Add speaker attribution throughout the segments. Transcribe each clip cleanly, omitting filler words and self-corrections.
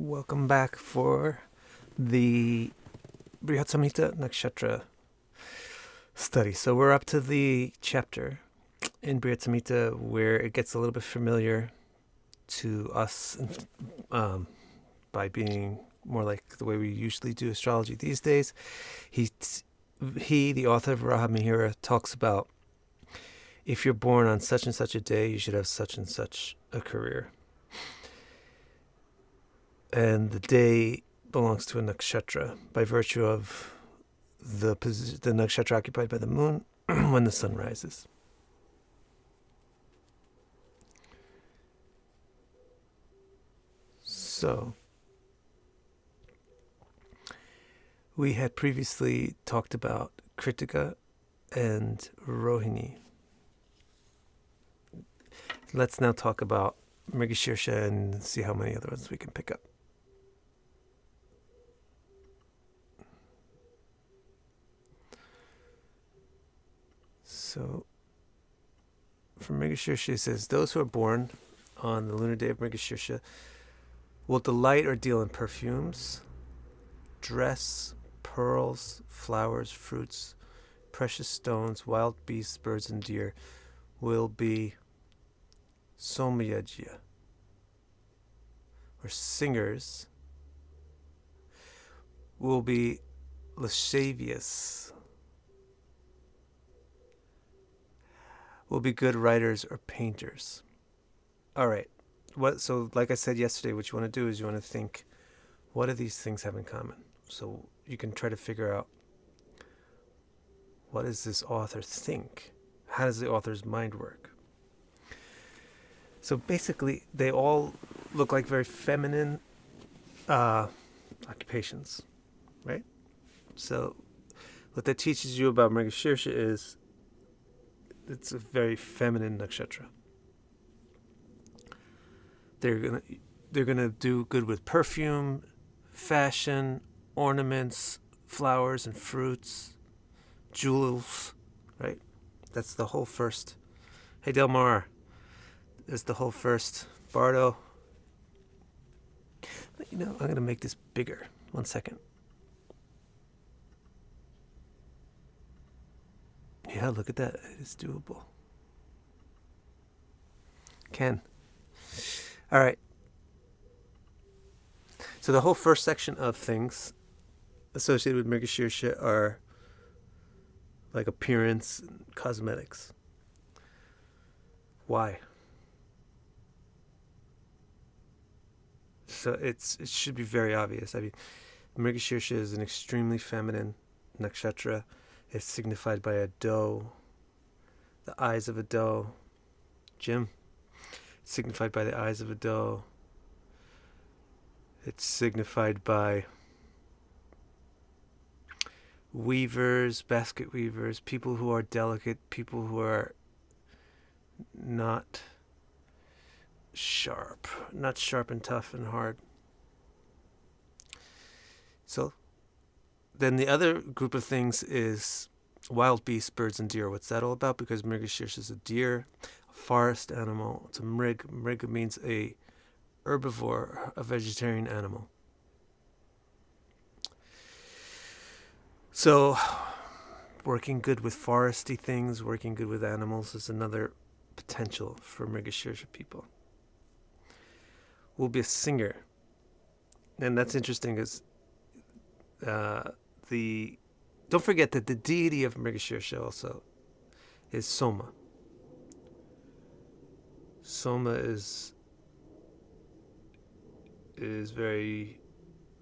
Speaker 1: Welcome back for the Brihat Samhita Nakshatra study. So we're up to the chapter in Brihat Samhita where it gets a little bit familiar to us by being more like the way we usually do astrology these days. He, the author of Varahamihira, talks about if you're born on such and such a day, you should have such and such a career. And the day belongs to a nakshatra by virtue of the nakshatra occupied by the moon when the sun rises. So, we had previously talked about Kritika and Rohini. Let's now talk about Mrigashirsha and see how many other ones we can pick up. So, for Mrigashirsha, it says, those who are born on the lunar day of Mrigashirsha will delight or deal in perfumes, dress, pearls, flowers, fruits, precious stones, wild beasts, birds, and deer will be Soma Yoga, or singers will be lascivious, will be good writers or painters. All right. So like I said yesterday, what you want to do is you want to think, what do these things have in common? So you can try to figure out, what does this author think? How does the author's mind work? So basically, they all look like very feminine occupations, right? So what that teaches you about Mrigashirsha is it's a very feminine nakshatra. They're gonna do good with perfume, fashion, ornaments, flowers and fruits, jewels, right? That's the whole first. Hey Delmar, that's the whole first. Bardo. I'm gonna make this bigger. 1 second. Yeah, look at that. It's doable. Ken. All right. So the whole first section of things associated with Mrigashirsha are like appearance and cosmetics. Why? So it should be very obvious. I mean, Mrigashirsha is an extremely feminine nakshatra. It's signified by a doe, the eyes of a doe. Jim? It's signified by the eyes of a doe. It's signified by weavers, basket weavers, people who are delicate, people who are not sharp and tough and hard. So then the other group of things is wild beasts, birds, and deer. What's that all about? Because Mrigashirsha is a deer, a forest animal. It's a mrig. Mrig means a herbivore, a vegetarian animal. So working good with foresty things, working good with animals is another potential for Mrigashirsha people. Will be a singer. And that's interesting because don't forget that the deity of Mrigashirsha also is Soma. Soma is very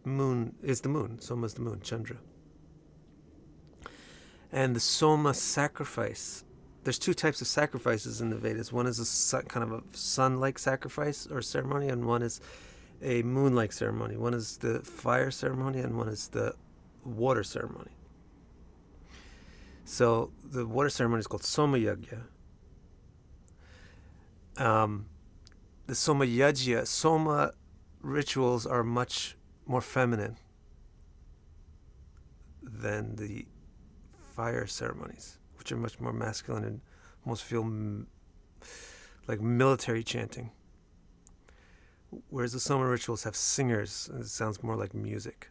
Speaker 1: moon, is the moon. Soma is the moon, Chandra. And the Soma sacrifice, there's two types of sacrifices in the Vedas. One is kind of a sun-like sacrifice or ceremony, and one is a moon-like ceremony. One is the fire ceremony, and one is the water ceremony. So the water ceremony is called Soma Yoga. The Soma Yoga, Soma rituals are much more feminine than the fire ceremonies, which are much more masculine and almost feel like military chanting. whereas the Soma rituals have singers, and it sounds more like music.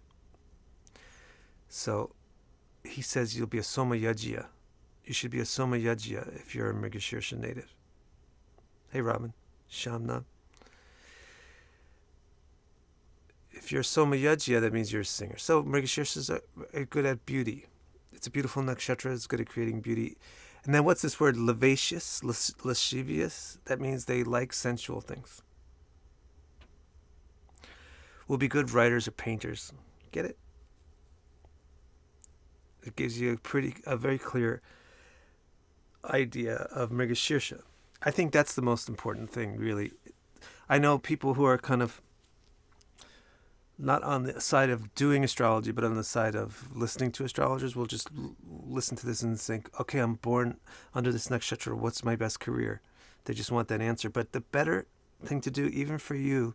Speaker 1: So he says you'll be a Soma Yajya. You should be a Soma Yajya if you're a Mrigashirsha native. Hey Robin, Shamna. If you're a Soma Yajya, that means you're a singer. So Mrigashirshas are good at beauty. It's a beautiful nakshatra. It's good at creating beauty. And then what's this word? Lascivious? Lascivious? That means they like sensual things. Will be good writers or painters. Get it? It gives you a very clear idea of Mrigashirsha. I think that's the most important thing, really. I know people who are kind of not on the side of doing astrology, but on the side of listening to astrologers will just listen to this and think, okay, I'm born under this nakshatra. What's my best career? They just want that answer. But the better thing to do, even for you,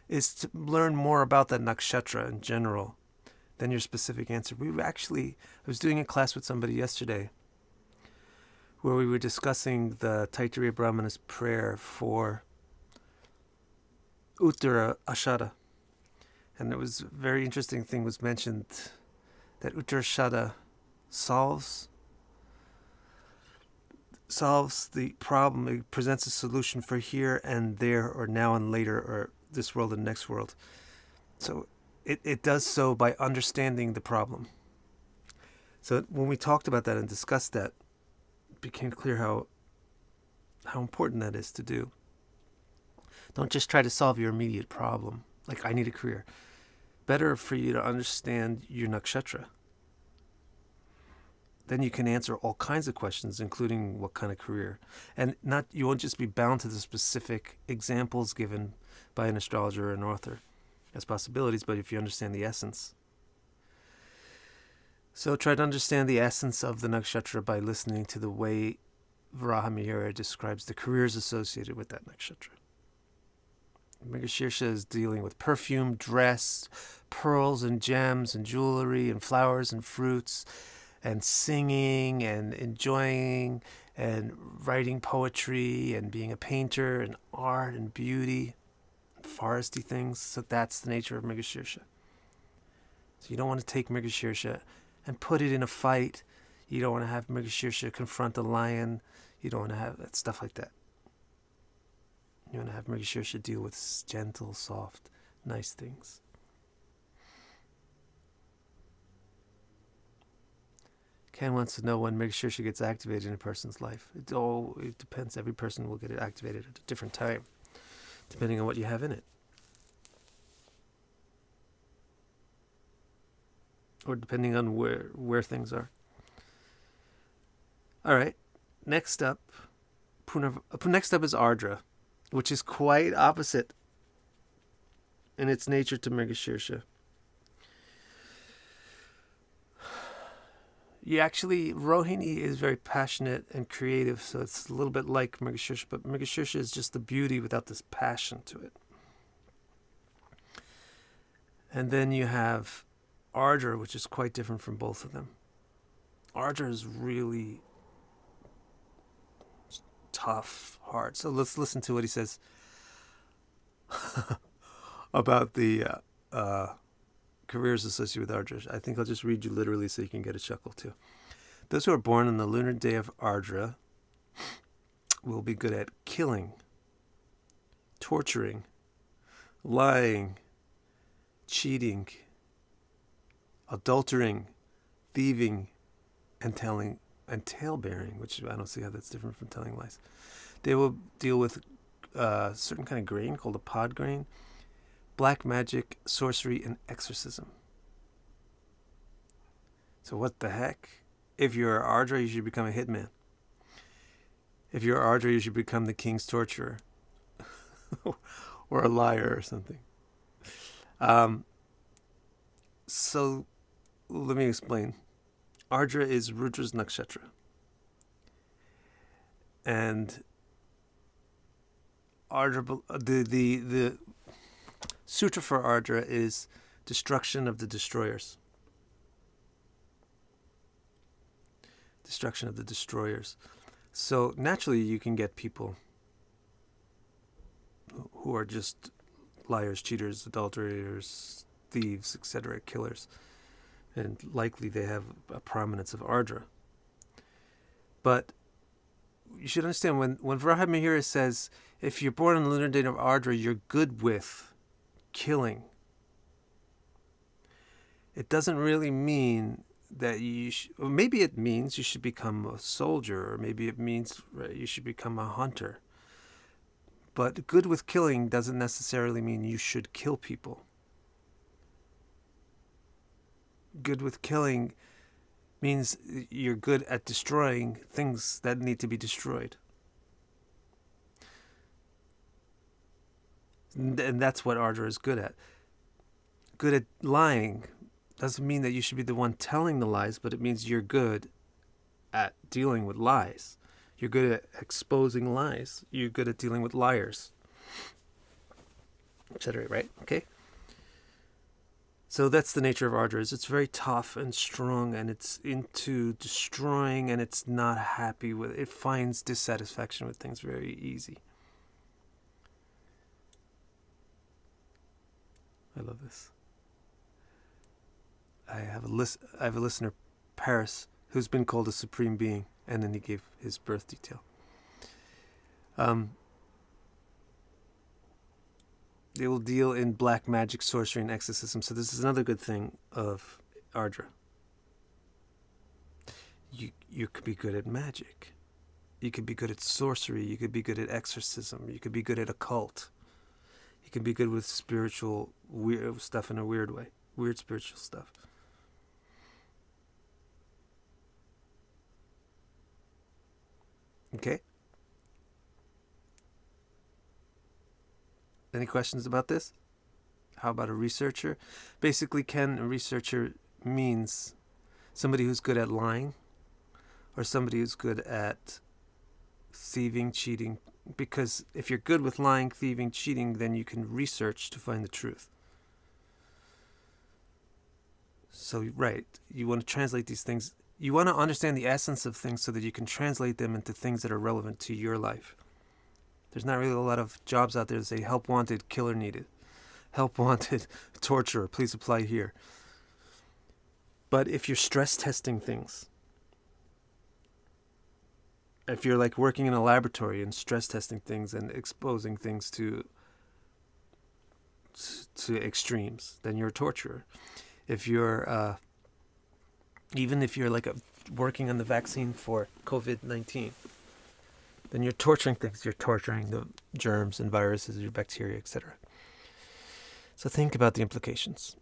Speaker 1: is to learn more about that nakshatra in general than your specific answer. I was doing a class with somebody yesterday where we were discussing the Taittiriya Brahmana's prayer for Uttara Ashada. And there was a very interesting thing was mentioned that Uttara Ashada solves the problem. It presents a solution for here and there, or now and later, or this world and next world. So it does so by understanding the problem. So when we talked about that and discussed that, it became clear how important that is to do. Don't just try to solve your immediate problem. Like, I need a career. Better for you to understand your nakshatra. Then you can answer all kinds of questions, including what kind of career. And you won't just be bound to the specific examples given by an astrologer or an author as possibilities, but if you understand the essence. So try to understand the essence of the nakshatra by listening to the way Varahamihira describes the careers associated with that nakshatra. Mrigashirsha is dealing with perfume, dress, pearls and gems and jewelry and flowers and fruits and singing and enjoying and writing poetry and being a painter and art and beauty and foresty things. So that's the nature of Mrigashirsha. So you don't want to take Mrigashirsha and put it in a fight. You don't want to have Mrigashirsha confront a lion. You don't want to have that stuff like that. You want to have Mrigashirsha deal with gentle, soft, nice things. Ken wants to know when Mrigashirsha gets activated in a person's life. It depends. Every person will get it activated at a different time, depending on what you have in it. Or depending on where things are. All right. Next up is Ardra, which is quite opposite in its nature to Mrigashirsha. Rohini is very passionate and creative, so it's a little bit like Mrigashirsha, but Mrigashirsha is just the beauty without this passion to it. And then you have Ardra, which is quite different from both of them. Ardra is really tough, hard. So let's listen to what he says about the careers associated with Ardra. I think I'll just read you literally so you can get a chuckle too. Those who are born on the lunar day of Ardra will be good at killing, torturing, lying, cheating, adultering, thieving, and tale-bearing, which I don't see how that's different from telling lies. They will deal with a certain kind of grain called a pod grain, black magic, sorcery, and exorcism. So what the heck? If you're Ardra, you should become a hitman. If you're Ardra, you should become the king's torturer. Or a liar or something. So let me explain. Ardra is Rudra's nakshatra. And Ardra, the sutra for Ardra is destruction of the destroyers. Destruction of the destroyers. So naturally you can get people who are just liars, cheaters, adulterers, thieves, etc., killers. And likely they have a prominence of Ardra. But you should understand, when Varahamihira says, if you're born on the lunar day of Ardra, you're good with killing, it doesn't really mean that or maybe it means you should become a soldier, or maybe it means you should become a hunter. But good with killing doesn't necessarily mean you should kill people. Good with killing means you're good at destroying things that need to be destroyed. And that's what Ardra is good at. Good at lying doesn't mean that you should be the one telling the lies, but it means you're good at dealing with lies. You're good at exposing lies. You're good at dealing with liars, etc. Right? Okay? So that's the nature of Ardra. It's very tough and strong, and it's into destroying, and it's not happy with it. It finds dissatisfaction with things very easy. I love this. I have a listener, Paris, who's been called a supreme being, and then he gave his birth detail. They will deal in black magic, sorcery, and exorcism. So this is another good thing of Ardra. You could be good at magic. You could be good at sorcery. You could be good at exorcism. You could be good at occult. You can be good with spiritual weird stuff in a weird way. Weird spiritual stuff. Okay? Any questions about this? How about a researcher? Basically, a researcher means somebody who's good at lying, or somebody who's good at thieving, cheating. Because if you're good with lying, thieving, cheating, then you can research to find the truth. So, right, you want to translate these things. You want to understand the essence of things so that you can translate them into things that are relevant to your life. There's not really a lot of jobs out there that say help wanted, killer needed. Help wanted, torturer, please apply here. But if you're stress testing things, if you're like working in a laboratory and stress testing things and exposing things to extremes, then you're a torturer. If you're even if you're like working on the vaccine for COVID-19, then you're torturing things. You're torturing the germs and viruses, your bacteria, etc. So think about the implications.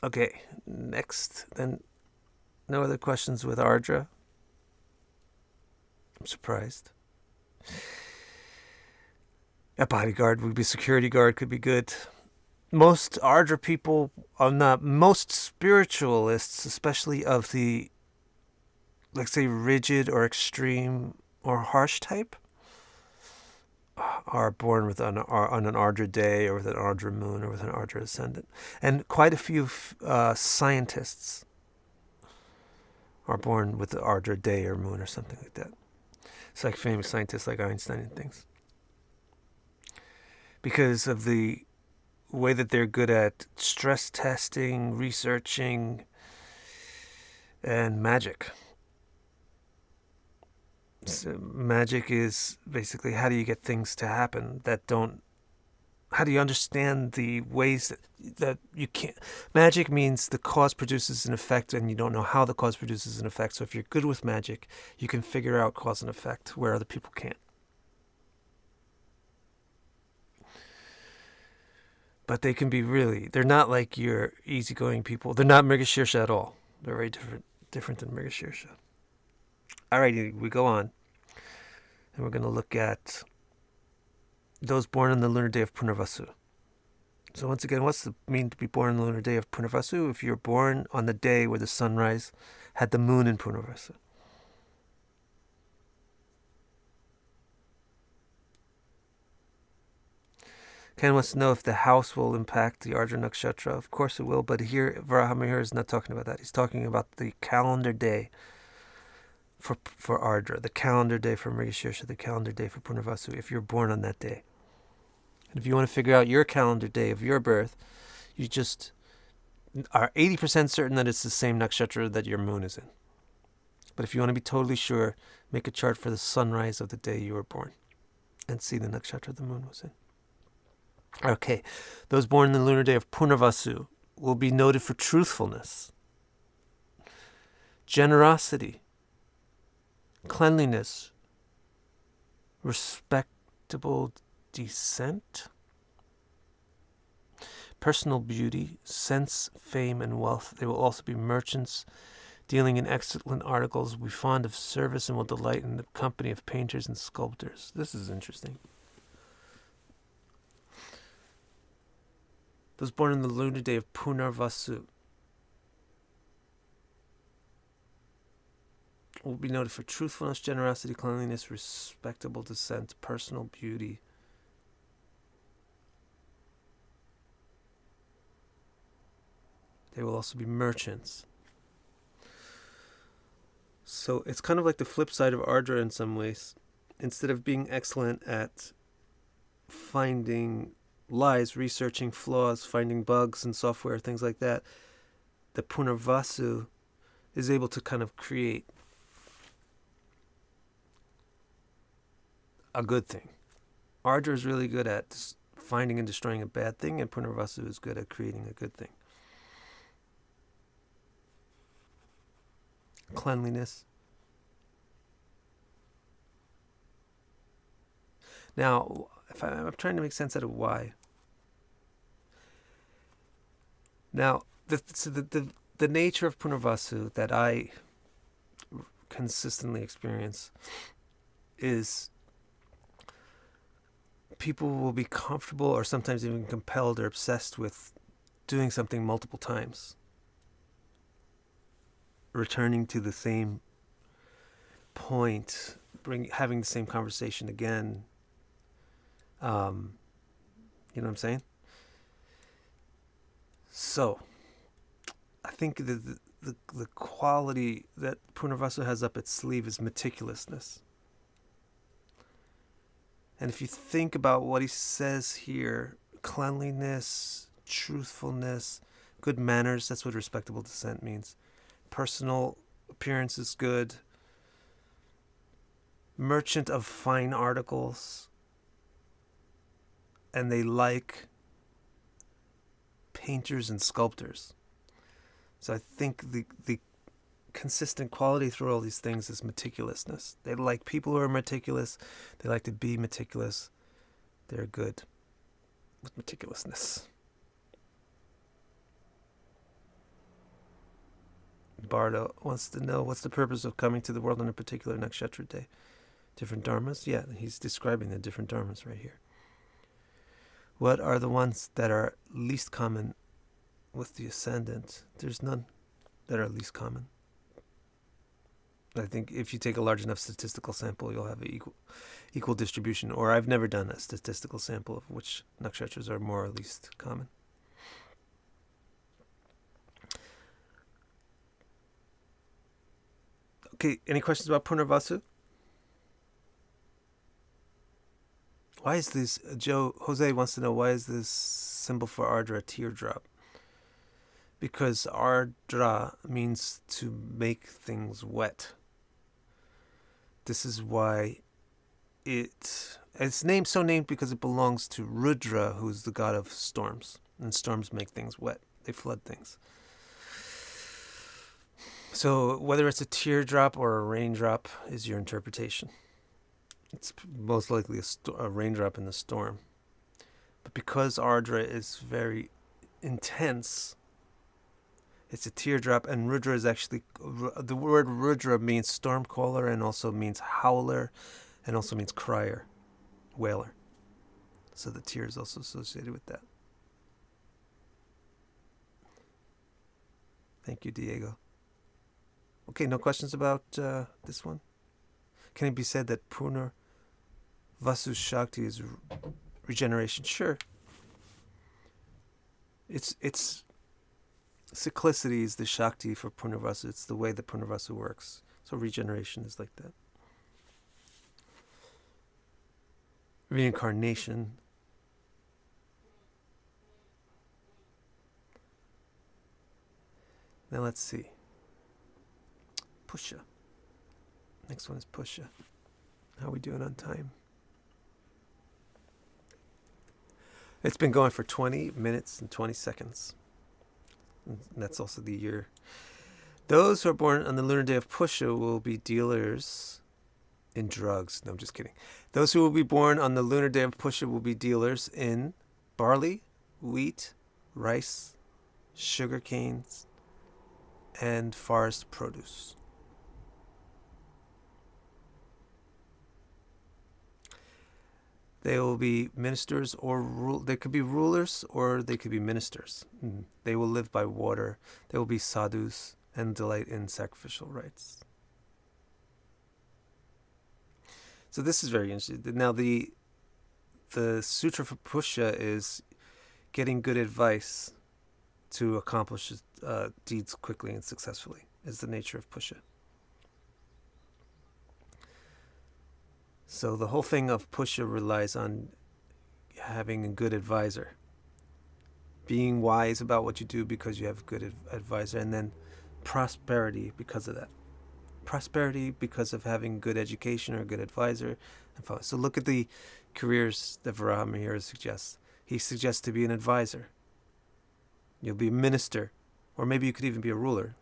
Speaker 1: Okay, next. Then no other questions with Ardra. I'm surprised. A bodyguard would be security guard, could be good. Most Ardra people are not, most spiritualists, especially of the, let's say, rigid or extreme or harsh type, are born with on an Ardra day or with an Ardra moon or with an Ardra ascendant. And quite a few scientists are born with the Ardra day or moon or something like that. It's like famous scientists like Einstein and things. Because of the way that they're good at stress testing, researching, and magic. So magic is basically how do you get things to happen that don't... How do you understand the ways that you can't... Magic means the cause produces an effect and you don't know how the cause produces an effect. So if you're good with magic, you can figure out cause and effect where other people can't. But they can be really... They're not like your easygoing people. They're not Mrigashirsha at all. They're very different than Mrigashirsha. Alrighty, we go on. And we're going to look at those born on the lunar day of Punarvasu. So once again, what's it mean to be born on the lunar day of Punarvasu? If you're born on the day where the sunrise had the moon in Punarvasu. Ken wants to know if the house will impact the Ardra Nakshatra. Of course it will, but here Varahamihira is not talking about that. He's talking about the calendar day for Ardra, the calendar day for Mrigashirsha, the calendar day for Punarvasu, if you're born on that day. And if you want to figure out your calendar day of your birth, you just are 80% certain that it's the same nakshatra that your moon is in. But if you want to be totally sure, make a chart for the sunrise of the day you were born and see the nakshatra the moon was in. Okay, those born in the lunar day of Punarvasu will be noted for truthfulness, generosity, cleanliness, respectable descent, personal beauty, sense, fame, and wealth. They will also be merchants, dealing in excellent articles, will be fond of service, and will delight in the company of painters and sculptors. This is interesting. Those born in the lunar day of Punarvasu will be noted for truthfulness, generosity, cleanliness, respectable descent, personal beauty. They will also be merchants. So it's kind of like the flip side of Ardra in some ways. Instead of being excellent at finding lies, researching flaws, finding bugs in software, things like that, the Punarvasu is able to kind of create a good thing. Ardra is really good at finding and destroying a bad thing, and Punarvasu is good at creating a good thing. Cleanliness. Now, if I'm trying to make sense out of why. Now, the nature of Punarvasu that I consistently experience is people will be comfortable or sometimes even compelled or obsessed with doing something multiple times, returning to the same point, having the same conversation again. You know what I'm saying? So, I think the quality that Punarvasu has up its sleeve is meticulousness. And if you think about what he says here, cleanliness, truthfulness, good manners, that's what respectable descent means. Personal appearance is good. Merchant of fine articles. And they like painters and sculptors. So I think the consistent quality through all these things is meticulousness. They like people who are meticulous. They like to be meticulous. They're good with meticulousness. Bardo wants to know, what's the purpose of coming to the world on a particular nakshatra day? Different dharmas? Yeah, he's describing the different dharmas right here. What are the ones that are least common with the ascendant? There's none that are least common. I think if you take a large enough statistical sample, you'll have an equal distribution. Or I've never done a statistical sample of which nakshatras are more or least common. Okay, any questions about Punarvasu? Why is this, Jose wants to know, why is this symbol for Ardra a teardrop? Because Ardra means to make things wet. This is why it's named because it belongs to Rudra, who's the god of storms. And storms make things wet. They flood things. So whether it's a teardrop or a raindrop is your interpretation. It's most likely a raindrop in the storm. But because Ardra is very intense, it's a teardrop, and Rudra is actually, the word Rudra means storm caller and also means howler and also means crier, wailer. So the tear is also associated with that. Thank you, Diego. Okay, no questions about this one? Can it be said that Punarvasu Shakti is regeneration? Sure. It's cyclicity is the Shakti for Purnarvasa. It's the way that Purnarvasa works. So regeneration is like that. Reincarnation. Now let's see. Pusha. Next one is Pusha. How are we doing on time? It's been going for 20 minutes and 20 seconds. And that's also the year. Those who are born on the lunar day of Pusha will be dealers in drugs. No, I'm just kidding. Those who will be born on the lunar day of Pusha will be dealers in barley, wheat, rice, sugar canes, and forest produce. They will be ministers or they could be rulers or they could be ministers. They will live by water. They will be sadhus and delight in sacrificial rites. So this is very interesting. Now the sutra for Pusha is getting good advice to accomplish deeds quickly and successfully, is the nature of Pusha. So the whole thing of Pusha relies on having a good advisor, being wise about what you do because you have a good advisor, and then prosperity because of that. Prosperity because of having good education or a good advisor. So look at the careers that Varahamihira suggests. He suggests to be an advisor. You'll be a minister, or maybe you could even be a ruler.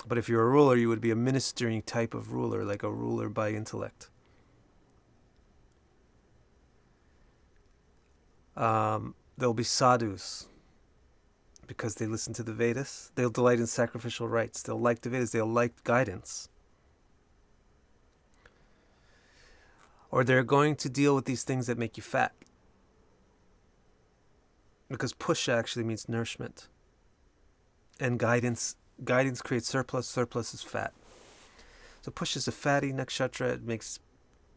Speaker 1: But if you're a ruler, you would be a ministering type of ruler, like a ruler by intellect. There'll be sadhus, because they listen to the Vedas. They'll delight in sacrificial rites. They'll like the Vedas. They'll like guidance. Or they're going to deal with these things that make you fat. Because Pusha actually means nourishment. And guidance creates surplus. Surplus is fat. So Pusha is a fatty nakshatra.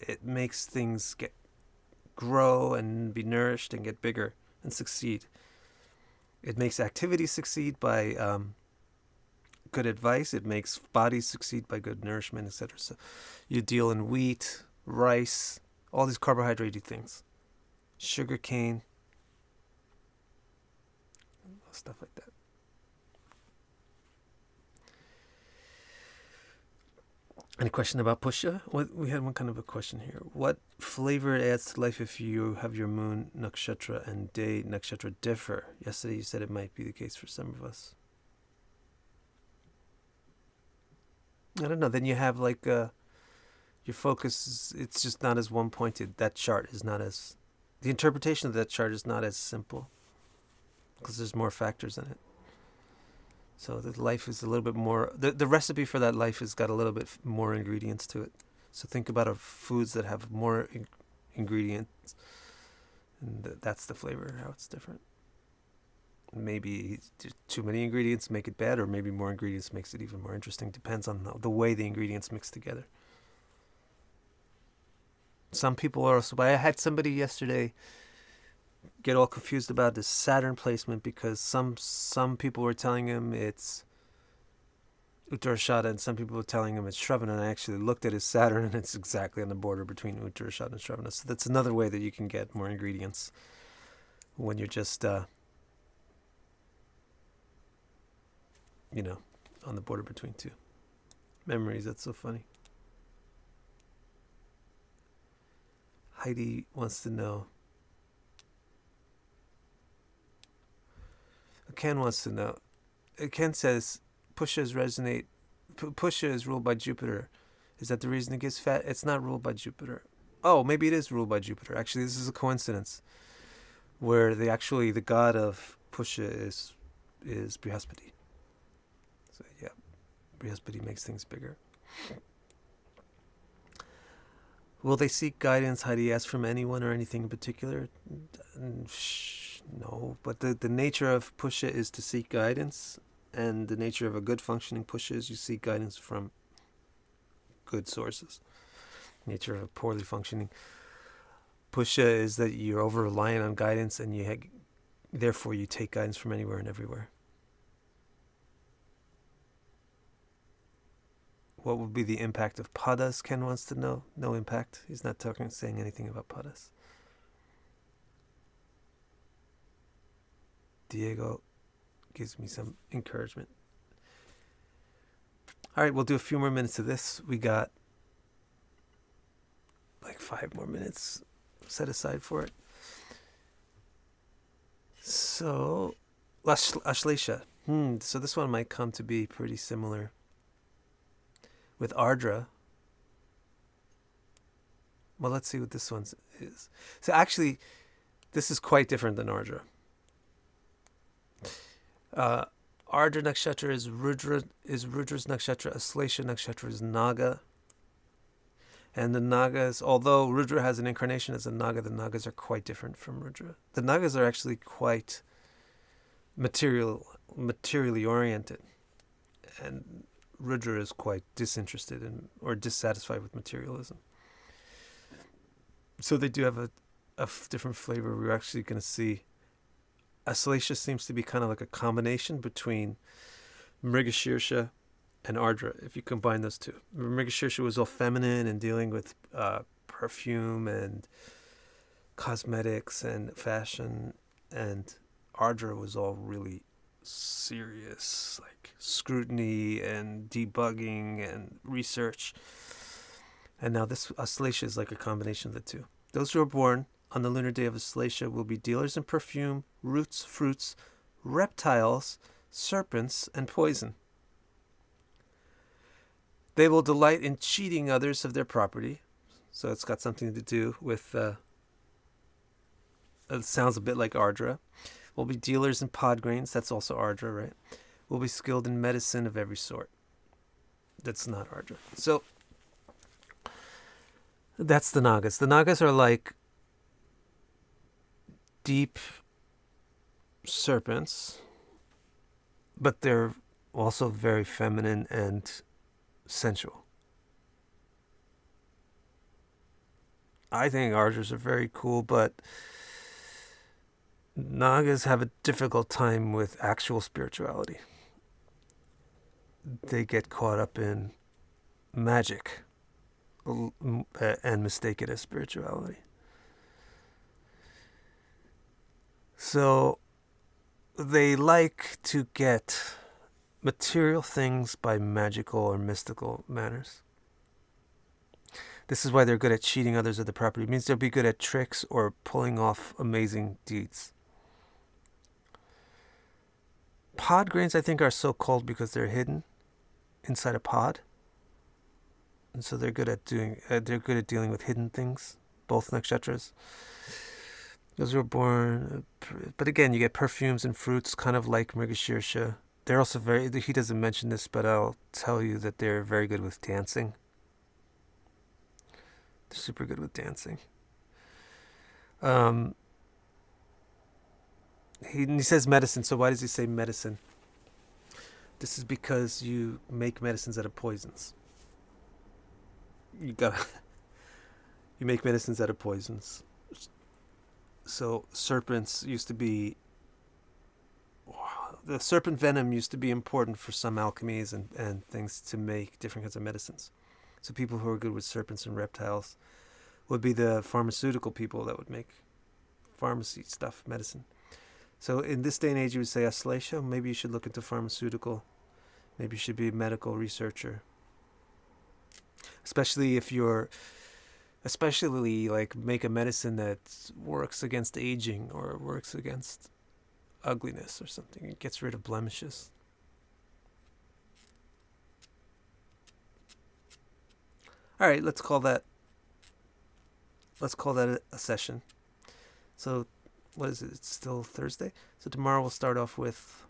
Speaker 1: It makes things grow and be nourished and get bigger and succeed. It makes activities succeed by good advice. It makes bodies succeed by good nourishment, etc. So you deal in wheat, rice, all these carbohydrate things, sugar cane, stuff like that. Any question about Pusha? We had one kind of a question here. What flavor it adds to life if you have your moon nakshatra and day nakshatra differ? Yesterday you said it might be the case for some of us. I don't know. Then you have like your focus. It's just not as one pointed. That chart is not as. The interpretation of that chart is not as simple because there's more factors in it. So the life is a little bit more. The recipe for that life has got a little bit more ingredients to it. So think about foods that have more ingredients, and that's the flavor. How it's different. Maybe too many ingredients make it bad, or maybe more ingredients makes it even more interesting. Depends on the way the ingredients mix together. Some people are also. I had somebody yesterday get all confused about this Saturn placement because some people were telling him it's Uttarashada and some people were telling him it's Shravana. And I actually looked at his Saturn and it's exactly on the border between Uttarashada and Shravana. So that's another way that you can get more ingredients when you're just on the border between two. Memories, that's so funny. Heidi wants to know. Ken wants to know. Ken says Pusha is ruled by Jupiter. Is that the reason it gets fat? It's not ruled by Jupiter. Oh, maybe it is ruled by Jupiter. Actually, this is a coincidence where the god of Pusha is Brihaspati. So yeah, Brihaspati makes things bigger. Will they seek guidance? Heidi asked, from anyone or anything in particular? No, but the nature of Pusha is to seek guidance, and the nature of a good functioning Pusha is you seek guidance from good sources. Nature of a poorly functioning Pusha is that you're over reliant on guidance and you Therefore, you take guidance from anywhere and everywhere. What would be the impact of padas? Ken wants to know. No impact. He's not saying anything about padas. Diego gives me some encouragement. All right, we'll do a few more minutes of this. We got like 5 more minutes set aside for it. So, Ashlesha. So this one might come to be pretty similar with Ardra. Well, let's see what this one is. So actually, this is quite different than Ardra. Ardra Nakshatra is Rudra's Nakshatra. Ashlesha Nakshatra is Naga. And the Nagas, although Rudra has an incarnation as a Naga, the Nagas are quite different from Rudra. The Nagas are actually quite materially oriented. And Rudra is quite disinterested in or dissatisfied with materialism. So they do have a different flavor. We're actually going to see Ashlesha seems to be kind of like a combination between Mrigashirsha and Ardra, if you combine those two. Mrigashirsha was all feminine and dealing with perfume and cosmetics and fashion, and Ardra was all really serious, like scrutiny and debugging and research. And now this Ashlesha is like a combination of the two. Those who are born on the lunar day of Ashlesha will be dealers in perfume, roots, fruits, reptiles, serpents, and poison. They will delight in cheating others of their property. So it's got something to do with, it sounds a bit like Ardra. Will be dealers in pod grains. That's also Ardra, right? Will be skilled in medicine of every sort. That's not Ardra. So that's the Nagas. The Nagas are like deep serpents, but they're also very feminine and sensual. I think Ardras are very cool, but Nagas have a difficult time with actual spirituality. They get caught up in magic and mistake it as spirituality. So they like to get material things by magical or mystical manners. This is why they're good at cheating others of the property. It means they'll be good at tricks or pulling off amazing deeds. Pod grains, I think, are so called because they're hidden inside a pod, and so they're good at dealing with hidden things. Both nakshatras. Those who are born, but again, you get perfumes and fruits, kind of like Mrigashirsha. They're also he doesn't mention this, but I'll tell you that they're very good with dancing. They're super good with dancing. He says medicine, so why does he say medicine? This is because you make medicines out of poisons. You make medicines out of poisons. So serpents used to be, the serpent venom used to be important for some alchemies and things to make different kinds of medicines. So people who are good with serpents and reptiles would be the pharmaceutical people that would make pharmacy stuff, medicine. So in this day and age, you would say, Ashlesha, maybe you should look into pharmaceutical. Maybe you should be a medical researcher. Especially if like make a medicine that works against aging or works against ugliness or something. It gets rid of blemishes. All right, let's call that a session. So what is it? It's still Thursday. So tomorrow we'll start off with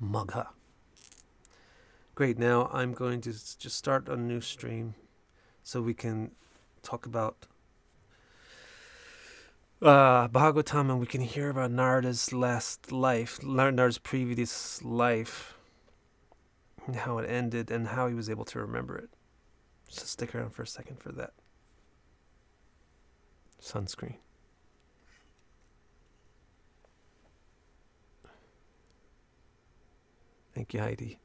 Speaker 1: Magha. Great. Now I'm going to just start a new stream so we can talk about Bhagavatam, and we can hear about Narada's last life, Narada's previous life, and how it ended and how he was able to remember it. So stick around for a second for that. Sunscreen. Thank you, Heidi.